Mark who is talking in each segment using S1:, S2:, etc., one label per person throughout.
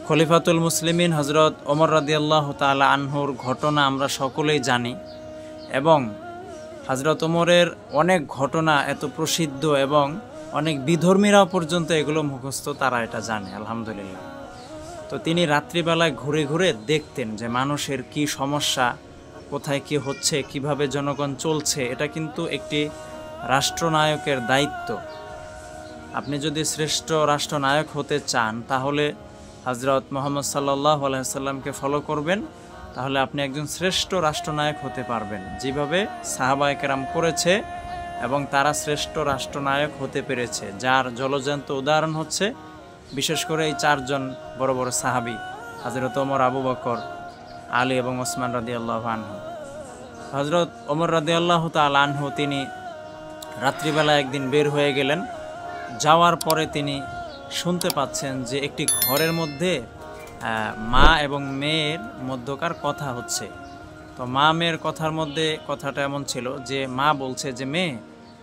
S1: খলিফাতুল মুসলিমিন হজরত ওমর রাদিয়াল্লাহু তাআলা আনহুর ঘটনা আমরা সকলেই জানি এবং হজরত ওমরের অনেক ঘটনা এত প্রসিদ্ধ এবং অনেক বিধর্মীরাও পর্যন্ত এগুলো মুখস্থ, তারা এটা জানে আলহামদুলিল্লাহ। তো তিনি রাত্রিবেলায় ঘুরে ঘুরে দেখতেন যে মানুষের কি সমস্যা, কোথায় কি হচ্ছে, কিভাবে জনগণ চলছে। এটা কিন্তু একটি রাষ্ট্রনায়কের দায়িত্ব। আপনি যদি শ্রেষ্ঠ রাষ্ট্রনায়ক হতে চান তাহলে হজরত মুহাম্মদ সাল্লাল্লাহু আলাইহি ওয়াসাল্লামকে ফলো করবেন, তাহলে আপনি একজন শ্রেষ্ঠ রাষ্ট্রনায়ক হতে পারবেন, যেভাবে সাহাবায়ে কেরাম করেছে এবং তারা শ্রেষ্ঠ রাষ্ট্রনায়ক হতে পেরেছে, যার জলজ্যান্ত উদাহরণ হচ্ছে বিশেষ করে এই চারজন বড় বড় সাহাবী হজরত ওমর, আবু বকর, আলী এবং ওসমান রাদিয়াল্লাহু আনহু। হজরত ওমর রাদিয়াল্লাহু তাআলা আনহু তিনি রাত্রিবেলা একদিন বের হয়ে গেলেন। যাওয়ার পরে তিনি শুনতে পাচ্ছেন যে একটি ঘরের মধ্যে মা এবং মেয়ের মধ্যকার কথা হচ্ছে। তো মা মেয়ের কথার মধ্যে কথাটা এমন ছিল যে মা বলছে যে মেয়ে,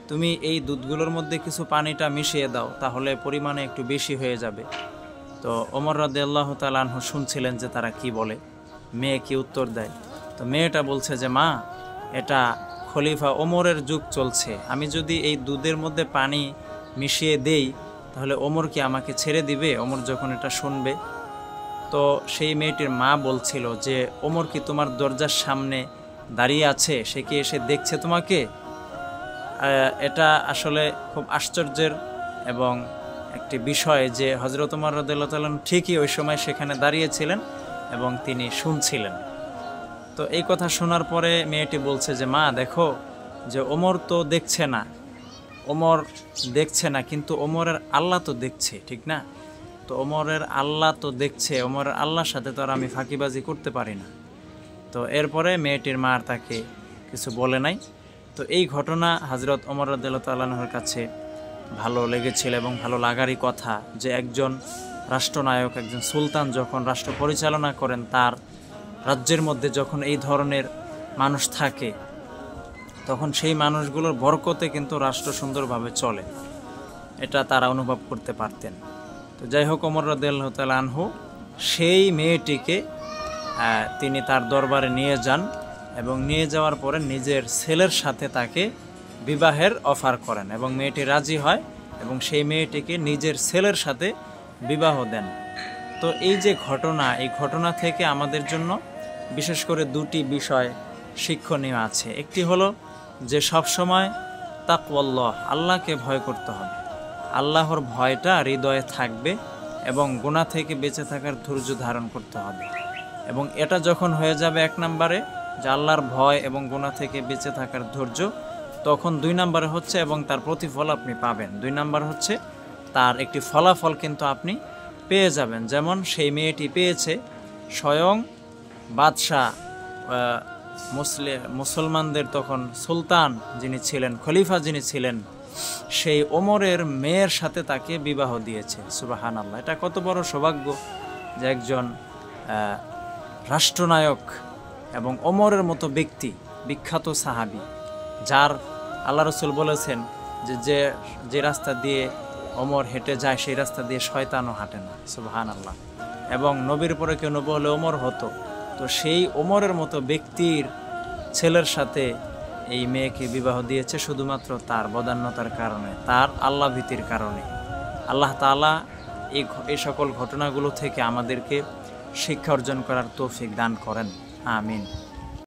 S1: তুমি এই দুধগুলোর মধ্যে কিছু পানিটা মিশিয়ে দাও, তাহলে পরিমাণে একটু বেশি হয়ে যাবে। তো ওমর রাদিয়াল্লাহু তাআলা আনহু শুনছিলেন যে তারা কি বলে, মেয়ে কি উত্তর দেয়। তো মেয়েটা বলছে যে মা, এটা খলিফা ওমরের যুগ চলছে, আমি যদি এই দুধের মধ্যে পানি মিশিয়ে দেই তাহলে ওমর কি আমাকে ছেড়ে দিবে ওমর যখন এটা শুনবে। তো সেই মেয়েটির মা বলছিল যে ওমর কি তোমার দরজার সামনে দাঁড়িয়ে আছে, সে কি এসে দেখছে তোমাকে? এটা আসলে খুব আশ্চর্যের এবং একটি বিষয় যে হযরত ওমর রাদিয়াল্লাহু তাআলা ঠিকই ওই সময় সেখানে দাঁড়িয়েছিলেন এবং তিনি শুনছিলেন। তো এই কথা শোনার পরে মেয়েটি বলছে যে মা দেখো, যে ওমর তো দেখছে না, ওমর দেখছে না, কিন্তু ওমরের আল্লাহ তো দেখছে, ঠিক না? তো ওমরের আল্লাহ তো দেখছে, ওমরের আল্লাহর সাথে তো আর আমি ফাঁকিবাজি করতে পারি না। তো এরপরে মেয়েটির মা আর তাকে কিছু বলে নাই। তো এই ঘটনা হযরত ওমর রাদিয়াল্লাহু তাআলা আনহুর কাছে ভালো লেগেছিল এবং ভালো লাগারই কথা যে একজন রাষ্ট্রনায়ক, একজন সুলতান যখন রাষ্ট্র পরিচালনা করেন, তার রাজ্যের মধ্যে যখন এই ধরনের মানুষ থাকে তখন সেই মানুষগুলোর বরকতে কিন্তু রাষ্ট্র সুন্দরভাবে চলে, এটা তারা অনুভব করতে পারতেন। তো যাই হোক, ওমর রাদিয়াল্লাহু তাআলা আনহু সেই মেয়েটিকে তিনি তার দরবারে নিয়ে যান এবং নিয়ে যাওয়ার পরে নিজের ছেলের সাথে তাকে বিবাহের অফার করেন এবং মেয়েটি রাজি হয় এবং সেই মেয়েটিকে নিজের ছেলের সাথে বিবাহ দেন। তো এই যে ঘটনা, এই ঘটনা থেকে আমাদের জন্য বিশেষ করে দুটি বিষয় শিক্ষণীয় আছে। একটি হলো যে সবসময় তাকওয়াল্লাহ, আল্লাহকে ভয় করতে হবে, আল্লাহর ভয়টা হৃদয়ে থাকবে এবং গুনাহ থেকে বেঁচে থাকার ধৈর্য ধারণ করতে হবে। এবং এটা যখন হয়ে যাবে এক নম্বরে যে আল্লাহর ভয় এবং গুনাহ থেকে বেঁচে থাকার ধৈর্য, তখন দুই নম্বরে হচ্ছে এবং তার প্রতিফল আপনি পাবেন। দুই নম্বর হচ্ছে তার একটি ফলাফল কিন্তু আপনি পেয়ে যাবেন, যেমন সেই মেয়েটি পেয়েছে। স্বয়ং বাদশাহ, মুসলমানদের তখন সুলতান যিনি ছিলেন, খলিফা যিনি ছিলেন, সেই ওমরের মেয়ের সাথে তাকে বিবাহ দিয়েছে। সুবহানাল্লাহ, এটা কত বড় সৌভাগ্য যে একজন রাষ্ট্রনায়ক এবং ওমরের মতো ব্যক্তি, বিখ্যাত সাহাবী, যার আল্লাহ রাসূল বলেছেন যে যে রাস্তা দিয়ে ওমর হেঁটে যায় সেই রাস্তা দিয়ে শয়তানও হাঁটে না। সুবহানাল্লাহ। এবং নবীর পরে কেউ নবী হলে ওমর হতো। তো সেই ওমরের মতো ব্যক্তির ছেলের সাথে এই মেয়েকে বিবাহ দিয়েছে শুধুমাত্র তার বদান্যতার কারণে, তার আল্লাহ ভীতির কারণে। আল্লাহ তাআলা এই সকল ঘটনাগুলো থেকে আমাদেরকে শিক্ষা অর্জন করার তৌফিক দান করেন। আমিন।